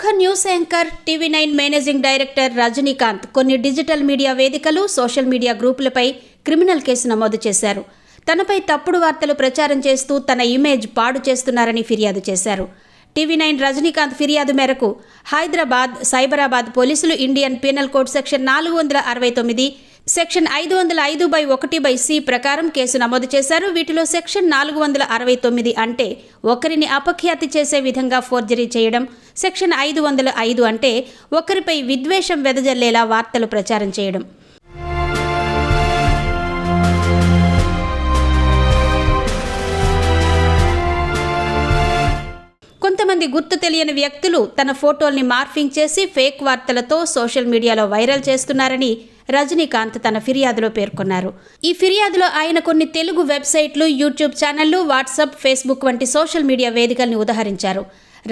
ప్రముఖ news anchor TV9 managing director Rajinikanth కొన్ని digital media వేదికలు, సోషల్ మీడియా గ్రూపులపై క్రిమినల్ కేసు నమోదు చేశారు. తనపై తప్పుడు వార్తలు ప్రచారం చేస్తూ తన ఇమేజ్ పాడు చేస్తున్నారని ఫిర్యాదు చేశారు. టీవీ9 రజనీకాంత్ ఫిర్యాదు మేరకు హైదరాబాద్, సైబరాబాద్ పోలీసులు Indian penal code section 469, section 505(1)(c) ప్రకారం కేసు నమోదు చేశారు. వీటిలో సెక్షన్ 469 అంటే ఒకరిని అపఖ్యాతి చేసే విధంగా ఫోర్జరీ చేయడం, సెక్షన్ 505 అంటే ఒకరిపై విద్వేషం వెదజల్లేలా వార్తలు ప్రచారం చేయడం. కొంతమంది గుర్తు తెలియని వ్యక్తులు తన ఫోటోల్ని మార్ఫింగ్ చేసి ఫేక్ వార్తలతో సోషల్ మీడియాలో వైరల్ చేస్తున్నారని రజనీకాంత్ తన ఫిర్యాదులో పేర్కొన్నారు. ఈ ఫిర్యాదులో ఆయన కొన్ని తెలుగు వెబ్సైట్లు, యూట్యూబ్ ఛానళ్లు, వాట్సాప్, ఫేస్బుక్ వంటి సోషల్ మీడియా వేదికల్ని ఉదహరించారు.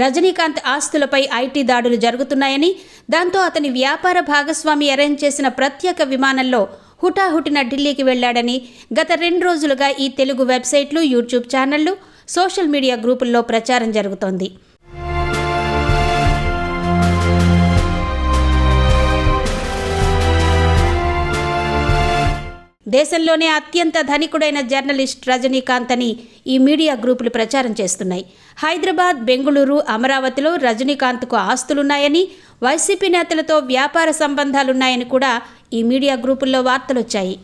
రజనీకాంత్ ఆస్తులపై ఐటీ దాడులు జరుగుతున్నాయని, దాంతో అతని వ్యాపార భాగస్వామి అరేంజ్ చేసిన ప్రత్యేక విమానంలో హుటాహుటిన ఢిల్లీకి వెళ్లాడని గత 2 రోజులుగా ఈ తెలుగు వెబ్సైట్లు, యూట్యూబ్ ఛానళ్లు, సోషల్ మీడియా గ్రూపుల్లో ప్రచారం జరుగుతోంది. దేశంలోనే అత్యంత ధనికుడైన జర్నలిస్ట్ రజనీకాంత్ అని ఈ మీడియా గ్రూపులు ప్రచారం చేస్తున్నాయి. హైదరాబాద్, బెంగుళూరు, అమరావతిలో రజనీకాంత్కు ఆస్తులున్నాయని, వైసీపీ నేతలతో వ్యాపార సంబంధాలున్నాయని కూడా ఈ మీడియా గ్రూపుల్లో వార్తలొచ్చాయి.